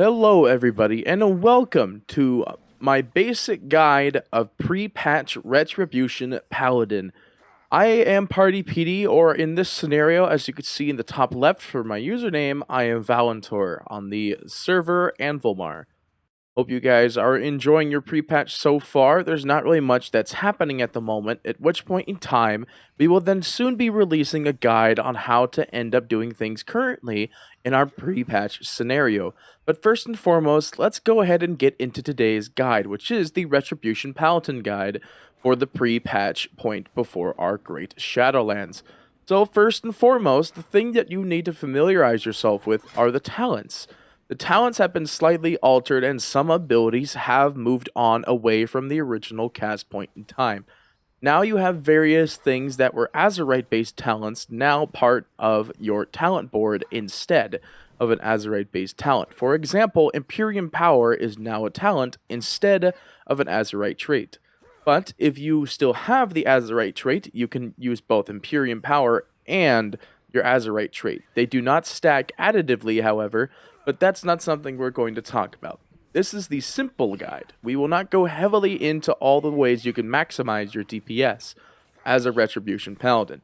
Hello, everybody, and welcome to my basic guide of Pre-Patch Retribution Paladin. I am Party PD, or in this scenario, as you can see in the top left for my username, I am Valentor on the server Anvilmar. Hope you guys are enjoying your pre-patch so far. There's not really much that's happening at the moment, at which point in time, we will then soon be releasing a guide on how to end up doing things currently in our pre-patch scenario. But first and foremost, let's go ahead and get into today's guide, which is the Retribution Paladin guide for the pre-patch point before our Great Shadowlands. So first and foremost, the thing that you need to familiarize yourself with are the talents. The talents have been slightly altered and some abilities have moved on away from the original cast point in time. Now you have various things that were Azerite based talents now part of your talent board instead of an Azerite based talent. For example, Imperium Power is now a talent instead of an Azerite trait. But if you still have the Azerite trait, you can use both Imperium Power and your Azerite trait. They do not stack additively, however, but that's not something we're going to talk about. This is the simple guide. We will not go heavily into all the ways you can maximize your DPS as a Retribution Paladin.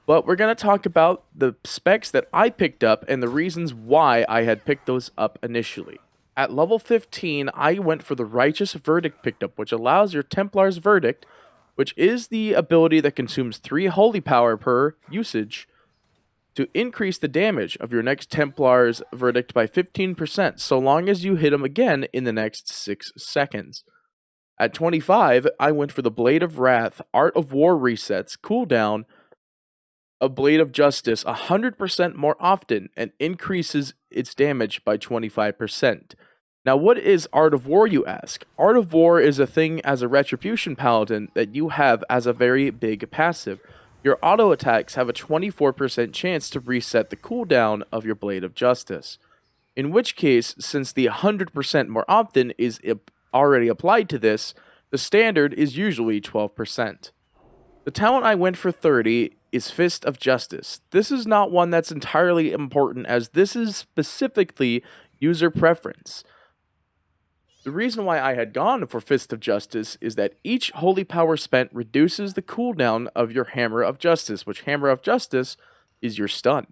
But we're going to talk about the specs that I picked up and the reasons why I had picked those up initially. At level 15, I went for the Righteous Verdict picked up, which allows your Templar's Verdict, which is the ability that consumes 3 holy power per usage, to increase the damage of your next Templar's Verdict by 15%, so long as you hit him again in the next 6 seconds. At 25, I went for the Blade of Wrath, Art of War resets, cooldown, a Blade of Justice 100% more often, and increases its damage by 25%. Now, what is Art of War, you ask? Art of War is a thing as a Retribution Paladin that you have as a very big passive. Your auto attacks have a 24% chance to reset the cooldown of your Blade of Justice. In which case, since the 100% more often is already applied to this, the standard is usually 12%. The talent I went for 30 is Fist of Justice. This is not one that's entirely important, as this is specifically user preference. The reason why I had gone for Fist of Justice is that each holy power spent reduces the cooldown of your Hammer of Justice, which Hammer of Justice is your stun.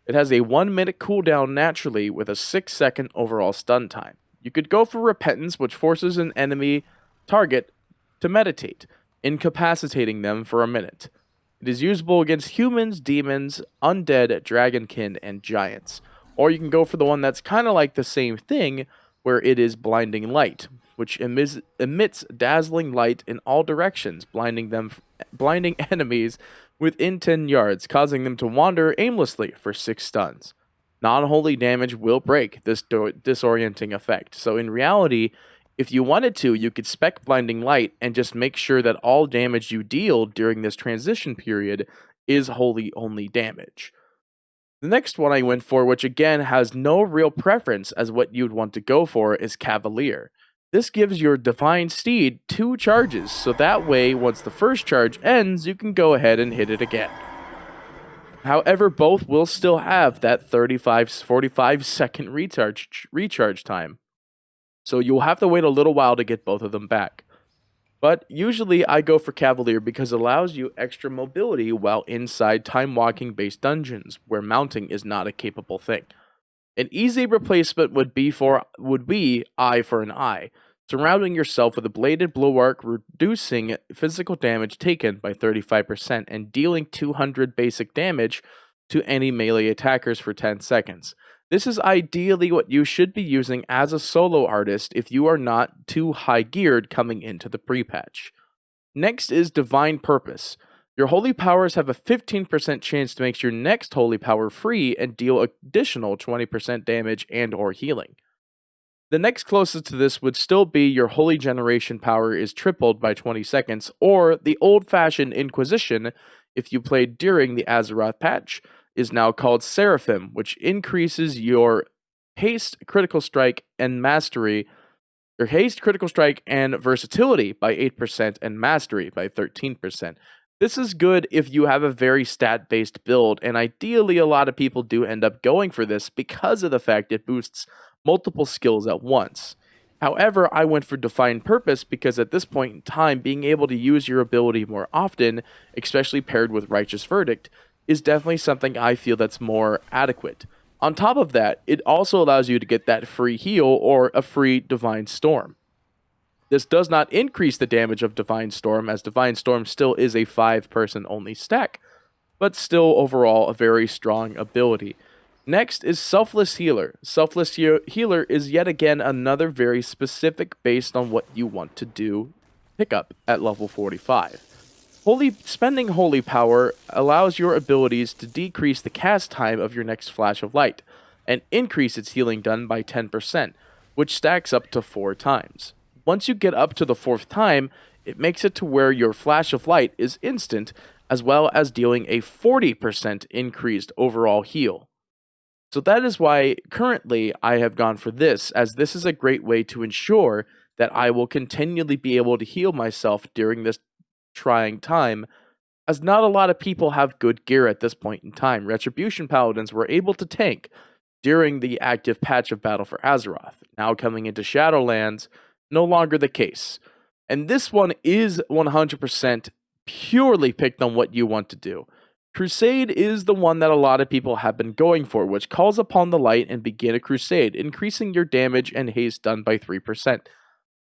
It has a 1-minute cooldown naturally with a 6-second overall stun time. You could go for Repentance, which forces an enemy target to meditate, incapacitating them for a minute. It is usable against humans, demons, undead, dragonkin, and giants. Or you can go for the one that's kind of like the same thing, where it is Blinding Light, which emits dazzling light in all directions, blinding enemies within 10 yards, causing them to wander aimlessly for 6 stuns. Non-holy damage will break this disorienting effect, so in reality, if you wanted to, you could spec Blinding Light and just make sure that all damage you deal during this transition period is holy only damage. The next one I went for, which again has no real preference as what you'd want to go for, is Cavalier. This gives your Divine Steed 2 charges, so that way, once the first charge ends, you can go ahead and hit it again. However, both will still have that 45 second recharge time, so you'll have to wait a little while to get both of them back. But usually I go for Cavalier because it allows you extra mobility while inside time walking based dungeons where mounting is not a capable thing. An easy replacement would be eye for an eye, surrounding yourself with a bladed bulwark, reducing physical damage taken by 35% and dealing 200 basic damage to any melee attackers for 10 seconds. This is ideally what you should be using as a solo artist if you are not too high geared coming into the pre-patch. Next is Divine Purpose. Your holy powers have a 15% chance to make your next holy power free and deal additional 20% damage and or healing. The next closest to this would still be your holy generation power is tripled by 20 seconds, or the old-fashioned Inquisition, if you played during the Azeroth patch, is now called Seraphim, which increases your haste, critical strike, and mastery, your haste, critical strike, and versatility by 8% and mastery by 13%. This is good if you have a very stat-based build, and ideally a lot of people do end up going for this because of the fact it boosts multiple skills at once. However, I went for Defined Purpose because at this point in time, being able to use your ability more often, especially paired with Righteous Verdict, is definitely something I feel that's more adequate. On top of that, it also allows you to get that free heal or a free Divine Storm. This does not increase the damage of Divine Storm, as Divine Storm still is a 5-person only stack, but still overall a very strong ability. Next is Selfless Healer. Selfless Healer is yet again another very specific based on what you want to do pickup at level 45. Spending Holy Power allows your abilities to decrease the cast time of your next Flash of Light, and increase its healing done by 10%, which stacks up to 4 times. Once you get up to the 4th time, it makes it to where your Flash of Light is instant, as well as dealing a 40% increased overall heal. So that is why currently I have gone for this, as this is a great way to ensure that I will continually be able to heal myself during this trying time, as not a lot of people have good gear at this point in time. Retribution Paladins were able to tank during the active patch of Battle for Azeroth. Now coming into Shadowlands, no longer the case. And this one is 100% purely picked on what you want to do. Crusade is the one that a lot of people have been going for, which calls upon the light and begin a crusade, increasing your damage and haste done by 3%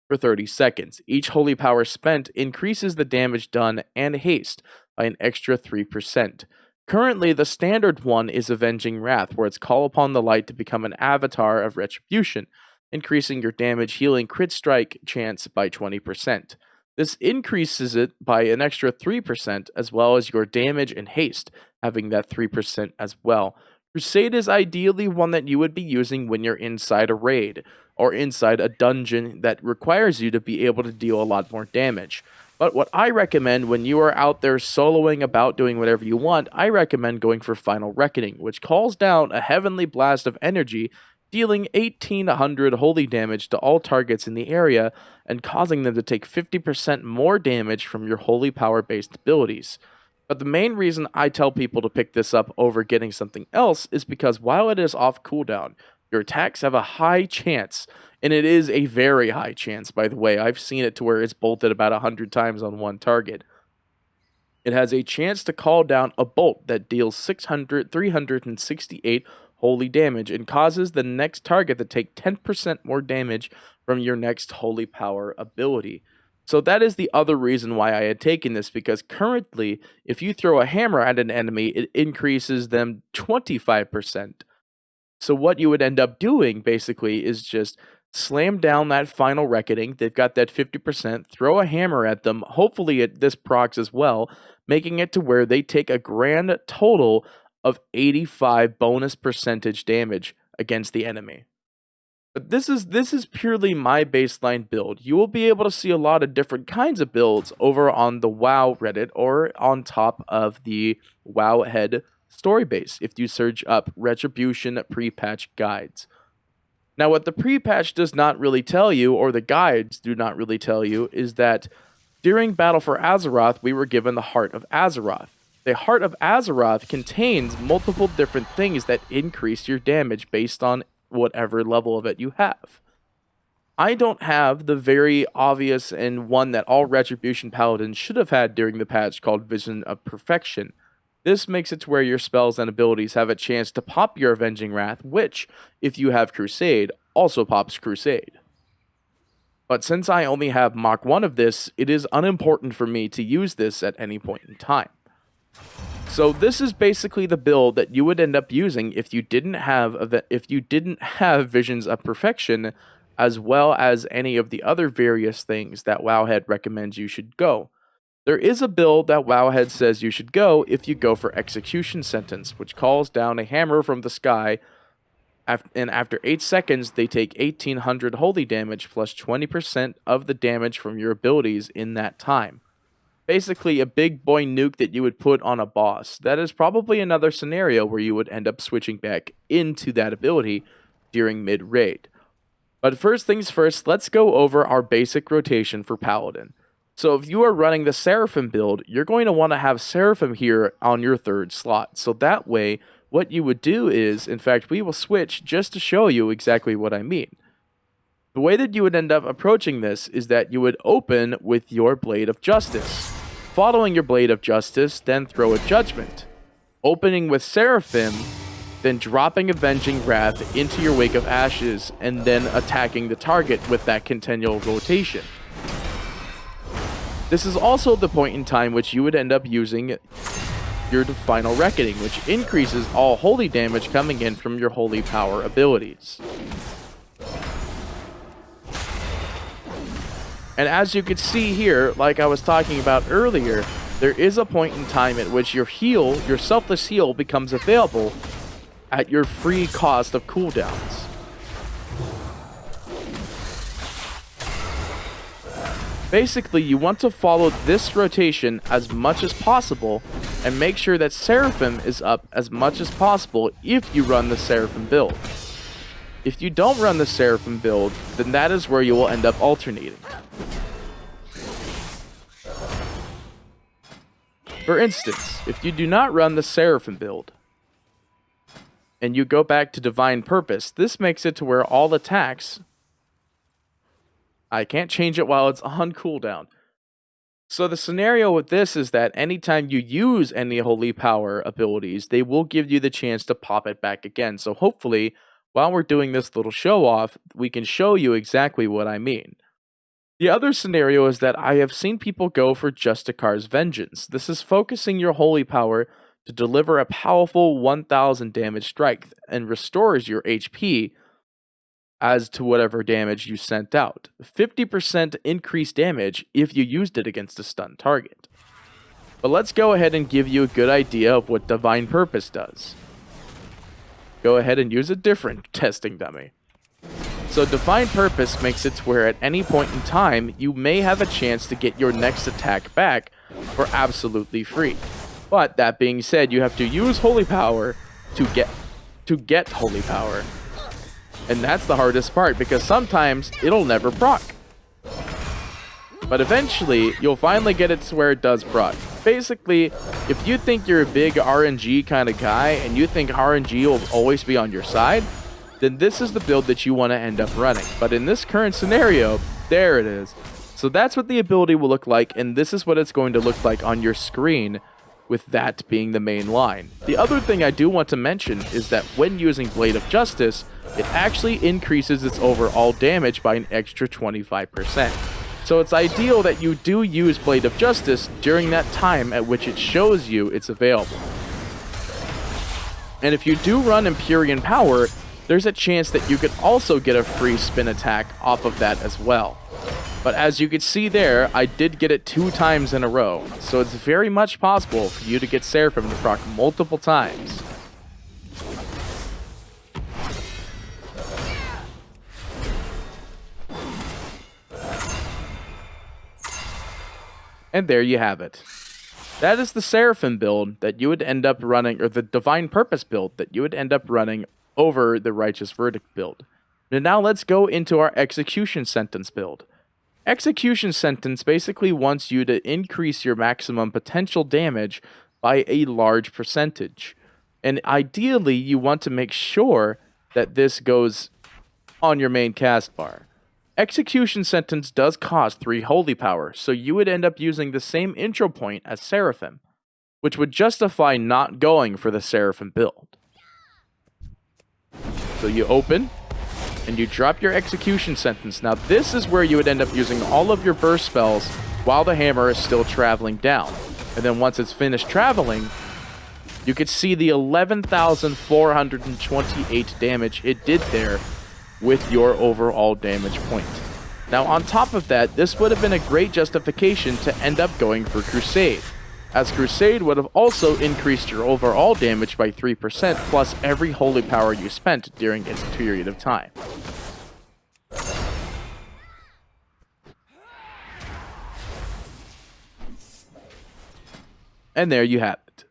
for 30 seconds. Each holy power spent increases the damage done and haste by an extra 3%. Currently, the standard one is Avenging Wrath, where it's call upon the light to become an avatar of retribution, increasing your damage, healing, crit strike chance by 20%. This increases it by an extra 3%, as well as your damage and haste, having that 3% as well. Crusade is ideally one that you would be using when you're inside a raid, or inside a dungeon that requires you to be able to deal a lot more damage. But what I recommend when you are out there soloing about doing whatever you want, I recommend going for Final Reckoning, which calls down a heavenly blast of energy, dealing 1800 holy damage to all targets in the area, and causing them to take 50% more damage from your holy power based abilities. But the main reason I tell people to pick this up over getting something else is because while it is off cooldown, your attacks have a high chance, and it is a very high chance, by the way. I've seen it to where it's bolted about 100 times on one target. It has a chance to call down a bolt that deals 368 holy damage and causes the next target to take 10% more damage from your next holy power ability. So that is the other reason why I had taken this, because currently, if you throw a hammer at an enemy, it increases them 25%. So what you would end up doing, basically, is just slam down that Final Reckoning. They've got that 50%, throw a hammer at them, hopefully this procs as well, making it to where they take a grand total of 85 bonus percentage damage against the enemy. But this is purely my baseline build. You will be able to see a lot of different kinds of builds over on the WoW Reddit or on top of the Wowhead story base if you search up Retribution pre-patch guides. Now, what the pre-patch does not really tell you, or the guides do not really tell you, is that during Battle for Azeroth, we were given the Heart of Azeroth. The Heart of Azeroth contains multiple different things that increase your damage based on whatever level of it you have. I don't have the very obvious and one that all Retribution Paladins should have had during the patch called Vision of Perfection. This makes it to where your spells and abilities have a chance to pop your Avenging Wrath, which, if you have Crusade, also pops Crusade. But since I only have Mach 1 of this, it is unimportant for me to use this at any point in time. So this is basically the build that you would end up using if you didn't have Visions of Perfection, as well as any of the other various things that Wowhead recommends you should go. There is a build that Wowhead says you should go if you go for Execution Sentence, which calls down a hammer from the sky, and after 8 seconds, they take 1800 holy damage plus 20% of the damage from your abilities in that time. Basically, a big boy nuke that you would put on a boss. That is probably another scenario where you would end up switching back into that ability during mid-raid. But first things first, let's go over our basic rotation for Paladin. So if you are running the Seraphim build, you're going to want to have Seraphim here on your 3rd slot. So that way, what you would do is, in fact, we will switch just to show you exactly what I mean. The way that you would end up approaching this is that you would open with your Blade of Justice. Following your Blade of Justice, then throw a Judgment. Opening with Seraphim, then dropping Avenging Wrath into your Wake of Ashes, and then attacking the target with that continual rotation. This is also the point in time which you would end up using your Final Reckoning, which increases all holy damage coming in from your holy power abilities. And as you can see here, like I was talking about earlier, there is a point in time at which your heal, your Selfless Heal, becomes available at your free cost of cooldowns. Basically, you want to follow this rotation as much as possible and make sure that Seraphim is up as much as possible if you run the Seraphim build. If you don't run the Seraphim build, then that is where you will end up alternating. For instance, if you do not run the Seraphim build, and you go back to Divine Purpose, this makes it to where all attacks... I can't change it while it's on cooldown. So the scenario with this is that anytime you use any holy power abilities, they will give you the chance to pop it back again. So hopefully, while we're doing this little show off, we can show you exactly what I mean. The other scenario is that I have seen people go for Justicar's Vengeance. This is focusing your holy power to deliver a powerful 1000 damage strike and restores your HP as to whatever damage you sent out. 50% increased damage if you used it against a stunned target. But let's go ahead and give you a good idea of what Divine Purpose does. Go ahead and use a different testing dummy. So Divine Purpose makes it to where at any point in time, you may have a chance to get your next attack back for absolutely free. But that being said, you have to use Holy Power to get Holy Power. And that's the hardest part, because sometimes it'll never proc. But eventually, you'll finally get it to where it does proc. Basically, if you think you're a big RNG kind of guy, and you think RNG will always be on your side, then this is the build that you want to end up running. But in this current scenario, there it is. So that's what the ability will look like, and this is what it's going to look like on your screen, with that being the main line. The other thing I do want to mention is that when using Blade of Justice, it actually increases its overall damage by an extra 25%. So it's ideal that you do use Blade of Justice during that time at which it shows you it's available. And if you do run Empyrean Power, there's a chance that you could also get a free spin attack off of that as well. But as you can see there, I did get it 2 times in a row, so it's very much possible for you to get Seraphim to proc multiple times. And there you have it. That is the Seraphim build that you would end up running, or the Divine Purpose build that you would end up running over the Righteous Verdict build. And now let's go into our Execution Sentence build. Execution Sentence basically wants you to increase your maximum potential damage by a large percentage. And ideally, you want to make sure that this goes on your main cast bar. Execution Sentence does cost 3 holy power, so you would end up using the same intro point as Seraphim, which would justify not going for the Seraphim build. So you open, and you drop your Execution Sentence. Now this is where you would end up using all of your burst spells while the hammer is still traveling down. And then once it's finished traveling, you could see the 11,428 damage it did there with your overall damage point. Now on top of that, this would have been a great justification to end up going for Crusade, as Crusade would have also increased your overall damage by 3% plus every holy power you spent during its period of time. And there you have it.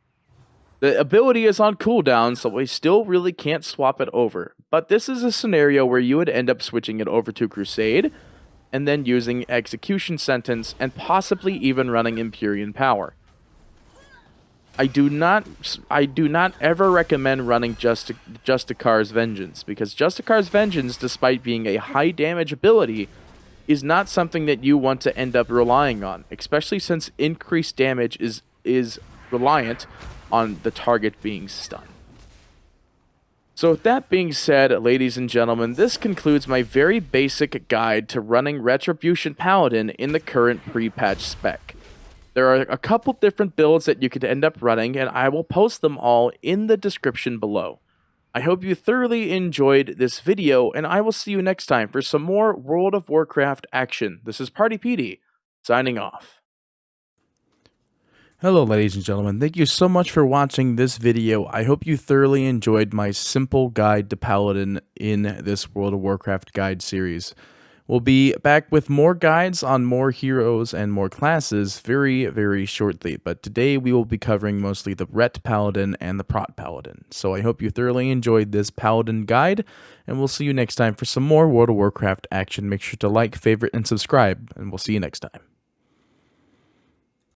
The ability is on cooldown, so we still really can't swap it over. But this is a scenario where you would end up switching it over to Crusade, and then using Execution Sentence, and possibly even running Empyrean Power. I do not ever recommend running Justicar's Vengeance, because Justicar's Vengeance, despite being a high damage ability, is not something that you want to end up relying on, especially since increased damage is reliant on the target being stunned. So with that being said, ladies and gentlemen, this concludes my very basic guide to running Retribution Paladin in the current pre-patch spec. There are a couple different builds that you could end up running, and I will post them all in the description below. I hope you thoroughly enjoyed this video, and I will see you next time for some more World of Warcraft action. This is Party PD, signing off. Hello ladies and gentlemen, thank you so much for watching this video. I hope you thoroughly enjoyed my simple guide to Paladin in this World of Warcraft guide series. We'll be back with more guides on more heroes and more classes very shortly, but today we will be covering mostly the Ret Paladin and the Prot Paladin. So I hope you thoroughly enjoyed this Paladin guide, and we'll see you next time for some more World of Warcraft action. Make sure to like, favorite, and subscribe, and we'll see you next time.